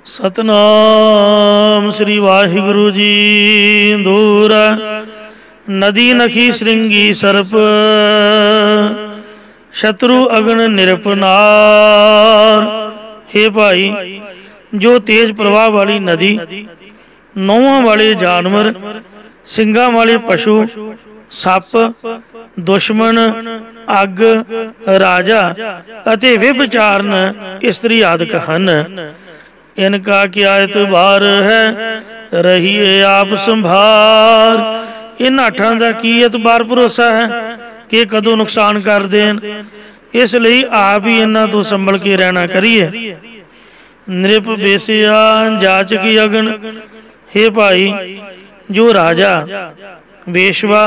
सतनाम श्री वाहिगुरु जी। दूर नदी नखी श्रृंगी सर्प, शत्रु अग्न निरपनार। हे भाई, जो तेज प्रवाह वाली नदी, नौहां वाले जानवर, सिंगां वाले पशु, सप, दुश्मन, अग, राजा अते व्यभिचारण इस्त्री आदि हन। इनका क्या एतबार है, रहिए आप संभार। इन अठां दा की एतबार भरोसा है कि कदों नुकसान कर देन, इसलिए आप ही इन्हां तो संभल के रहना करिए। नृप बेसिया जाचकी अगन। हे भाई, जो राजा, बेशवा,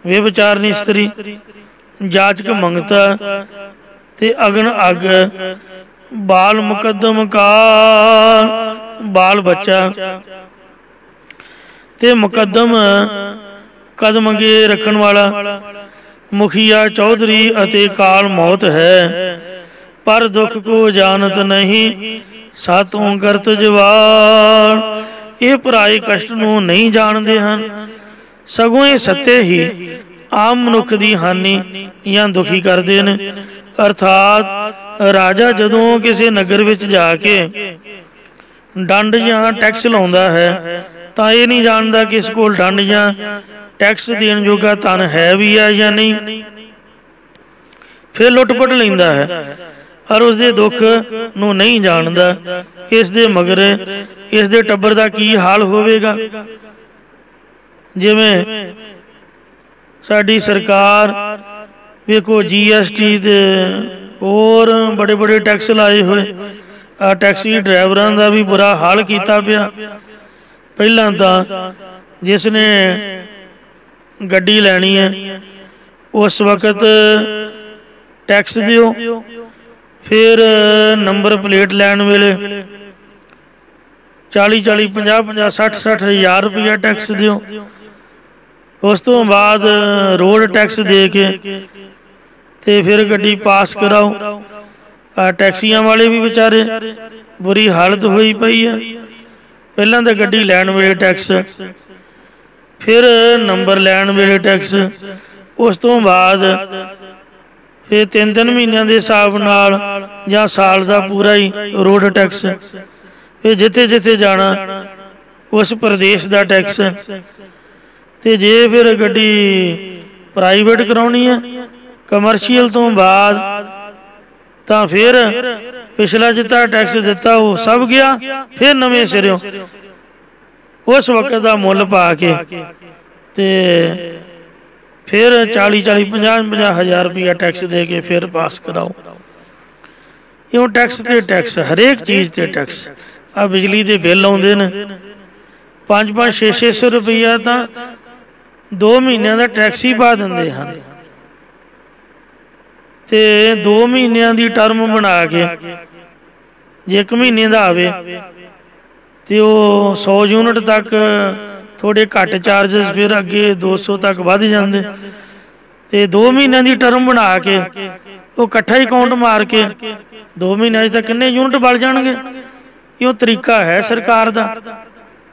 व्यभिचारनी स्त्री, जाचक मंगता ते अगन अग, बाल मुकदम कार, बाल बच्चा ते मुकदम कदम अगे रखन वाला, मुखिया चौधरी अते काल मौत है। पर दुख को जानत नहीं, सातों करत जवार। ये पराए कष्ट नूं नहीं जानते हैं, सगों ये सत्य ही आम मनुख की हानि या दुखी करते हैं। अर्थात राजा जदों किसी नगर विच जाके डंड या टैक्स लाउंदा है तो ये नहीं जानता कि इस कोल डंड या टैक्स देण जोगा धन है भी है या नहीं। फिर लुटपुट लैंदा है और उसके दुख नूं नहीं जानता कि इस दे मगर इस दे टब्बर दा की हाल होवेगा। जिवें साडी सरकार वेखो GST ते और बड़े बड़े टैक्स लाए हुए, टैक्सी ड्राइवरां दा भी बुरा हाल कीता पिया। पहलां तां जिसने गड्डी लैनी है उस वक्त टैक्स दिओ, फिर नंबर प्लेट लैन वेले 40-40, 50-50, 60-60 हज़ार रुपया टैक्स दिओ। उस तो बाद रोड टैक्स दे के ते फिर गड्डी पास कराओ। टैक्सियां वाले भी बेचारे बुरी हालत हुई पई है। पहलां तो गड्डी लैन वेले टैक्स, फिर नंबर लैन वेले टैक्स, उस तो बाद फिर 3-3 महीनों के हिसाब नाल जां साल का पूरा ही रोड टैक्स। फिर जिथे जिथे जाना उस प्रदेश का टैक्स। तो जे फिर गड्डी प्राइवेट कराउणी है कमर्शियल तो बाद तो फिर पिछला जितना टैक्स दिता वो सब गया, फिर नवे सिरों उस वक्त का मुल पा के ते फिर 40-40, 50-50 हज़ार रुपया टैक्स दे के फिर पास कराओ। यूँ टैक्स ते टैक्स, हरेक चीज़ ते टैक्स। आ बिजली के बिल आउंदे ने 5-5, 600 रुपया तो 2 महीनों का टैक्स ही पा दिंदे हैं। ते 2 महीनों की टर्म बना के जे 1 महीने का आवे तो 100 यूनिट तक थोड़े घट चार्जिस, फिर अगे 200 तक वध जाते। तो 2 महीनों की टर्म बना के वो कट्ठा ही काउंट मार के 2 महीनों तक किन्ने यूनिट बल जाएंगे। यो तरीका है सरकार का,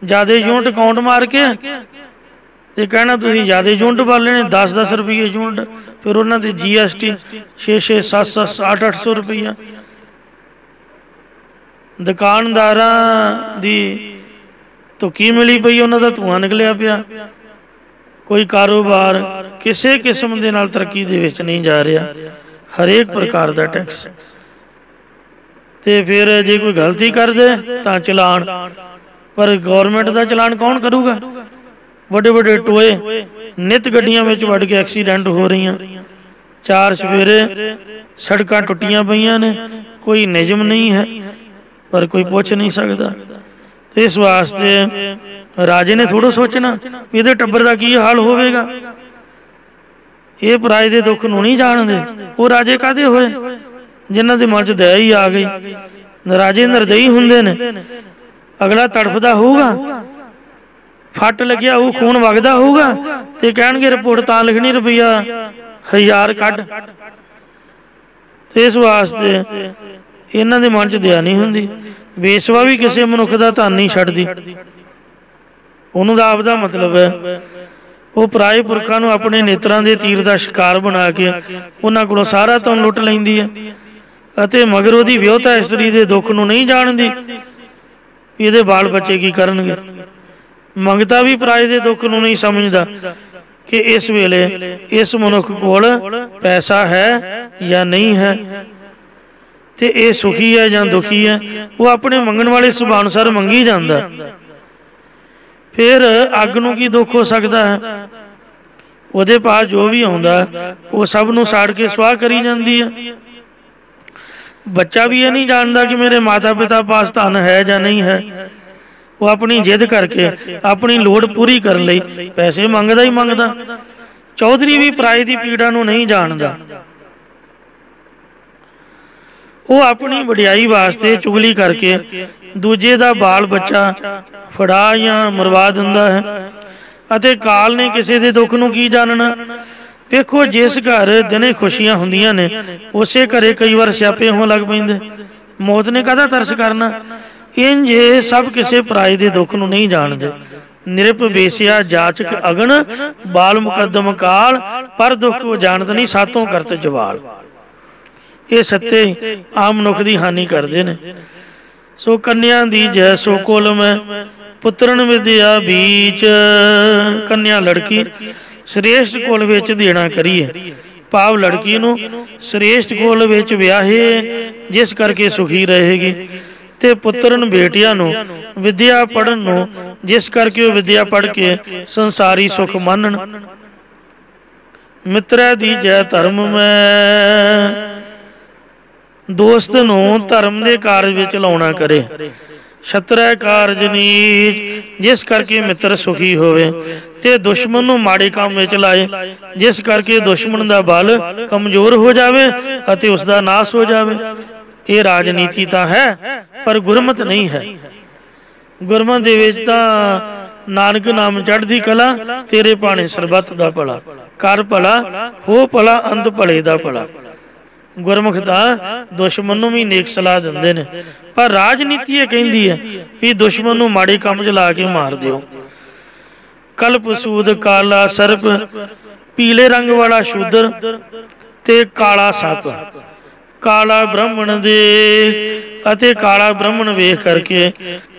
ज़्यादा यूनिट काउंट मार के तो कहना तुसीं ज़्यादा यूनिट बल लेने 10-10 रुपये यूनिट, फिर उन्होंने GST 600, 700, 800 रुपया। दुकानदारां दी तो की मिली पई, उन्हों का धुआं निकलिया पिया। कोई कारोबार किसी किस्म के नाल तरक्की दे विच नहीं जा रहा, हरेक प्रकार का टैक्स। तो फिर जे कोई गलती कर दे तो चलान, पर गौरमेंट का चलान कौन करूगा। बड़े बड़े टोए नित गड्डियां में वड़ के एक्सीडेंट हो रही हैं। 4 सवेरे सड़क टुटियां पईयां ने, कोई नियम नहीं है पर कोई पूछ नहीं सकता। तो इस वास्ते राजे ने थोड़ा सोचना ये टब्बर का की हाल होगा। ये पराए के दुख नूं नहीं जानते, वो राजे काहदे होए जिन्हां दे मन च दया ही आ गई। राजे निर्दयी हुंदे ने, अगला तड़फदा होगा, फट लग्या हो, खून वगदा होगा तो कहणगे रिपोर्ट तां लिखनी रुपया 1000 कट। तो इस वास्ते इन्हां दे मन च दया नहीं हुंदी। ਵੇਸਵਾ भी किसी मनुख का धन नहीं छड्डदी, उन्हों दा आपदा मतलब है। वो पराए पुरखों को अपने नेत्रां दे तीर का शिकार बना के उन्हां कोलों सारा धन लुट लैंदी है, अते मगर उहदी विआहता इस्तरी दे दुख नूं नहीं जाणदी, इहदे बाल बच्चे की करनगे। मंगता भी पराए दे दुख नूं नहीं समझदा कि इस वेले इस मनुख कोल पैसा है या नहीं है, ते ये सुखी है या दुखी है, वो अपने मंगण वाले सुभाव अनुसार मंगी जाता। फिर अग नूं की दुख हो सकता है, उहदे पास जो भी आउंदा वो सब नूं साड़ के सुआह करी जाती है। बच्चा भी ये नहीं जानता कि मेरे माता पिता पास धन है या नहीं है, वो अपनी जिद करके अपनी लोड़ पूरी करने लई पैसे मंगदा ही मंगदा। चौधरी भी पराए की पीड़ा नूं नहीं जानता, वो अपनी वडियाई वास्ते चुगली करके दूजे का बाल बच्चा फड़ा या मरवा दिंदा है, अते काल ने किसी के दुख नूं की जानना। देखो जिस घर दिने खुशियां हुंदियां ने उसे घरे कई बार स्यापे होण लग पैंदे, मौत ने कहदा तरस करना। इंज सब किसी पराए के दुख नूं नहीं जानते। निरप बेसिया जाचक अगन बाल मुकदम काल, पर दुख वो जानत नहीं सातों करत जवाल। ये सत्ते आम मनुख की हानि करते हैं। सो कन्या दी जय सो कुल में पुत्रन विद्या बीच, कन्या लड़की श्रेष्ठ कुल विच देना करिए, भाव लड़की नूं श्रेष्ठ कुल विच विआहे जिस करके सुखी रहेगी, ते पुत्रन बेटियां नूं विद्या पढ़न नूं जिस करके वो विद्या पढ़ के संसारी सुख मानन। मित्रै दी जय धर्म में, दोस्त नूं धर्म के कार्य विच लाउणा करे। छतरै कारज नीच जिस करके मित्र सुखी होवे, ते दुश्मन नूं माड़े काम विच लाए जिस करके दुश्मन दा बल कमजोर हो जावे अते उसका नाश हो जावे। ये राजनीति तो है पर गुरमत नहीं है। गुरमत दे विच तां नानक नाम चढ़दी कला, तेरे भाणे सरबत दा भला, कर भला हो भला अंत भले दा भला। गुरमुख तां दुश्मन नूं भी नेक सलाह दिंदे ने, पर राजनीति ये कहती है भी दुश्मन नूं माड़े काम च ला के मार दिओ। कल्प सूद काला सर्प, पीले रंग वाला शूद्र ते काला सप, काला ब्राह्मण दे अते काला ब्राह्मण वेख करके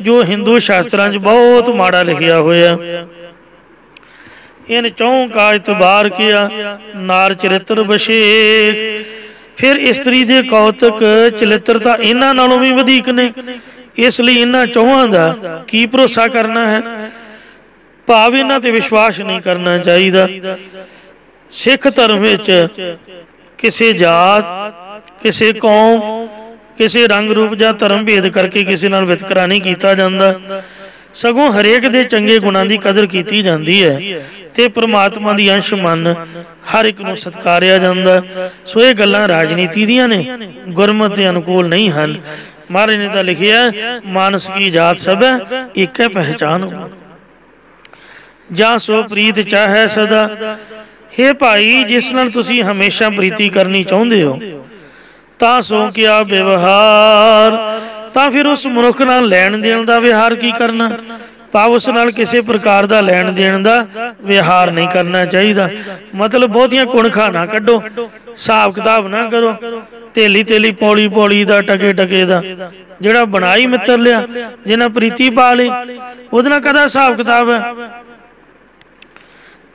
जो हिंदू शास्त्रां च बहुत माड़ा लिखिया होया। इन चौं का इतबार किया नार चरित्र बशेक। फिर इस्तरी दे कौतक चरित्रता इन्हां नालों भी वधीक ने, इसलिए इन्हां चौहां दा की भरोसा करना है, भाव इन्हां ते विश्वास नहीं करना चाहिए। सिख धर्म विच किसी जात किसी कौम किसी रंग रूप या धर्म भेद करके किसी नाल वितकरा नहीं किया जाता, सगों हरेक दे चंगे गुणां दी कदर की जाती है ते परमात्मा दी अंश मन हर एक नूं सत्कारिया जांदा। सो ये गल्लां राजनीति दियां ने, गुरमत दे अनुकूल नहीं हन। महाराज ने तो लिखिया मानस की जात सब एक है पहचान, जा सो प्रीत चाहे सदा। हे भाई जिस नाल तुसी हमेशा प्रीति करनी चाहुंदे हो तां सो क्या व्यवहार, तां फिर उस मनुख नाल लैण देण दा व्यवहार की करना, भाव उस नाल किसी प्रकार का लैण देण दा व्यवहार नहीं करना चाहिए। मतलब बहुतियां कुणखा ना कड्डो, हिसाब किताब ना करो, तेली तेली पौली पौली दा टके टके दा जिहड़ा बनाई मित्र लिया जिन्हां प्रीति पा ली उहदे नाल कदा हिसाब किताब है।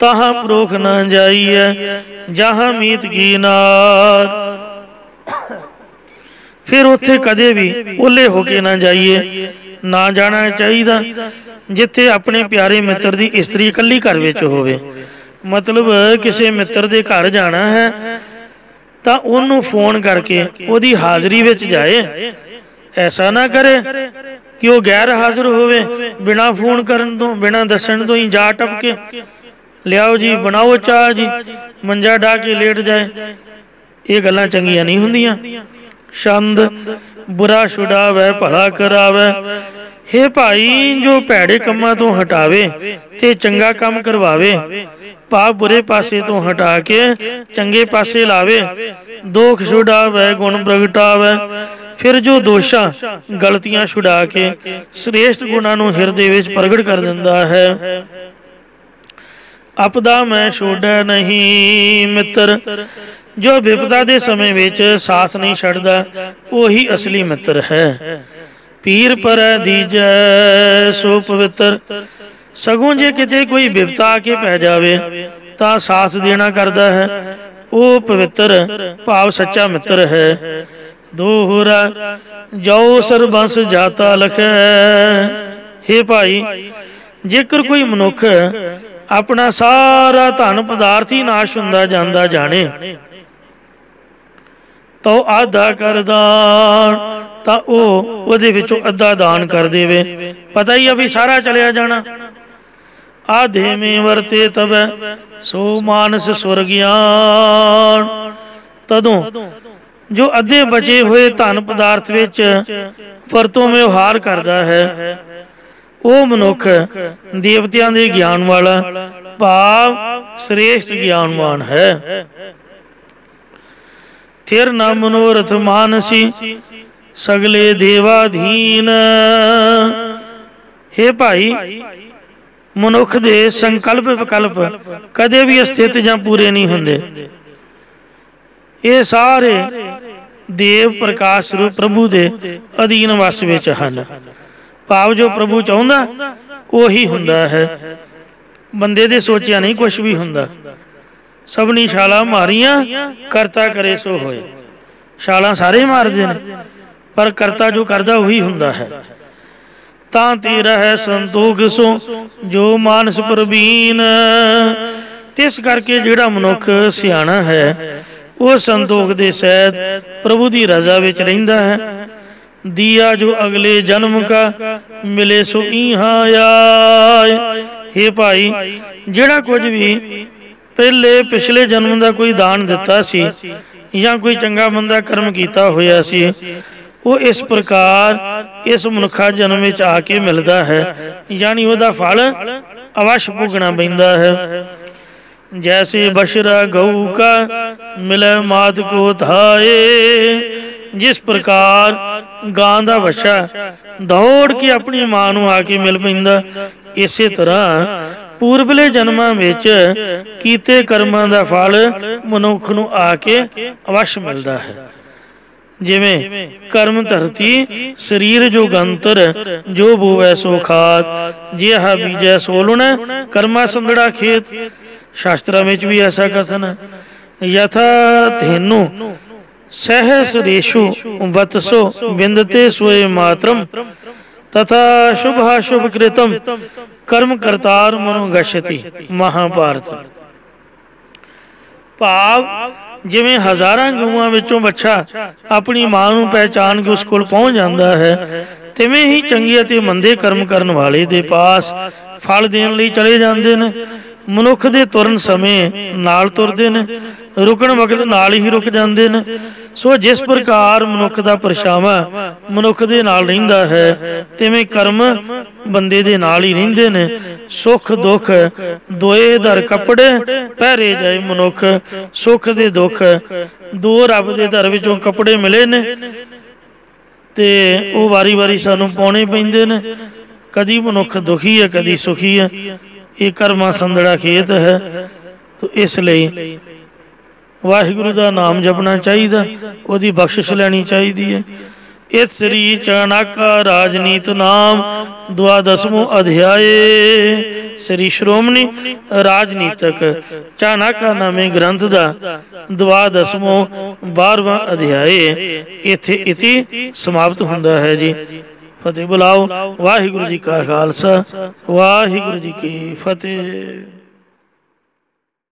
तहां परोख ना जाइए जहां मीत की नार, फिर उत्थे कदे भी ओले होके ना जाइए, ना जाना चाहिए जिथे अपने प्यारे मित्र की इस्तरी इकली घर विच होवे। मतलब किसी मित्र के घर जाना है तो उन्होंने फोन करके उहदी हाज़री विच जाए, ऐसा ना करे कि वह गैर हाज़र होवे, बिना फोन करन तो बिना दस्सण तो ही जा टपके लियाओ जी बनाओ चाह जी, मंजा डा के लेट जाए। ये गल्लां चंगियां नहीं हुंदियां। छंद बुरा छुड़ावे भला करावे। हे भाई जो भैड़े कम्मां तो हटावे ते चंगा काम करवावे, भाव बुरे पासे तो हटा के चंगे पासे लावे। दोख छुड़ावे गुण प्रगटावे, फिर जो दोषां गलतियां छुड़ा के श्रेष्ठ गुणां नूं हिरदे विच प्रगट कर दिंदा है। अपदा मैं छोड़ै नहीं मित्र, जो विपदा के समय विच साथ नहीं छड्डदा वही असली मित्र है। पीर पर दीजै सो पवित्र, सगों जे किते कोई विपता आके पै जावे तां साथ देना करदा है, वो पवित्र भाव सच्चा मित्र है। दोहरा जो सरबंस जाता लखै, हे भाई जेकर कोई मनुख अपना सारा धन पदार्थ ही नाश हुंदा जांदा जाने तो आधा कर दान, तां ओहदे विचों अद्धा दान कर देवे। पता ही अभी सारा चलिया जाना। आधे में वरते तब सो मानस स्वर्गियान, तदों जो अद्धे बचे हुए धन पदार्थ विच वरतों व्यवहार करता है वो मनुख देवतियां दे ज्ञान वाला भाव श्रेष्ठ ज्ञानवान है। थिर न मनोरथ मानसी सगले देवाधीन, हे भाई मनुख दे संकल्प विकल्प कदे भी अस्थित जां पूरे नहीं हुंदे। ये सारे देव प्रकाश स्वरूप प्रभु दे अधीन वस विच हन। भाव जो प्रभु चाहुंदा उही हुंदा है, बंदे दे सोचिया नहीं कुछ भी हुंदा। सबनी छाला मारियां करता करे सो होए, छाला सारे मारदे ने पर करता जो करदा उही हुंदा है। तां तेरा है संतोख सो जो मानस प्रवीण, तिस करके जिहड़ा मनुख सियाणा है वो संतोख दे सहित प्रभु दी रजा विच रहिंदा है। दिया जो अगले जन्म का मिले सो इहां आए, हे भाई जिहड़ा कुछ भी पहले पिछले जन्म का कोई दान दिता सी या कोई चंगा मंदा कर्म किया होया सी वो इस प्रकार इस मनुखा जन्म में आके मिलता है, यानी वह फल अवश्य भुगना पैंदा है। जैसे बशरा गऊ का मिले मात को धाए, जिस प्रकार गां दा बच्चा दौड़ के अपनी मां नूं आके मिल पैंदा, इसे तरह पूर्वले जन्मां विच कीते कर्मां दा फल मनुख नूं आके अवश्य मिलता है। जिवें कर्म धरती शरीर जो गंतर जो बोवै सो खात, जिहा बीजै सो लुणै कर्मा संदड़ा खेत। शास्त्रा में भी ऐसा कथन है। यथा धेनु सहस्रेषु वत्सो विंदते सोए मात्रम तथा शुभाशुभ कृतम कर्म करतार मनो गच्छति। महाभारत। भाव जिवें हजारां गऊआं विचों बच्चा अपनी मां नूं पहचान के उस कोल पहुंच जाता है, तिवें ही चंगे अते मंदे कर्म करन वाले दे पास फल देण लई चले जांदे ने। मनुख दे तुरन समय नाल तुरदे ने, रुकण वक्त नाल ही रुक जांदे ने। सो जिस प्रकार मनुख दा परछावां मनुख दे नाल रहिंदा है, तिवें कर्म बंदे दे नाल ही रहिंदे ने। सुख दुख दोए दर कपड़े पहरे जाए मनुख, सुख दे दुख दो रब दे दर विचों कपड़े मिले ने ते वो वारी वारी सानू पाउणे पैंदे ने। कदी मनुख दुखी है कदी सुखी है, ये कर्मा संदड़ा खेत है। तो इसलिए वाहिगुरु का नाम जपना चाहिए, उसकी बख्शिश लैनी चाहिए है। इत श्री चाणक्य राजनीत नाम 12वां अध्याय। श्री श्रोमणी राजनीतक चाणक्य नामे ग्रंथ का 12वां अध्याय इत्थे इति समाप्त हुंदा है जी। फतेह बुलाओ। वाहिगुरु जी का खालसा, वाहिगुरु जी की फतेह।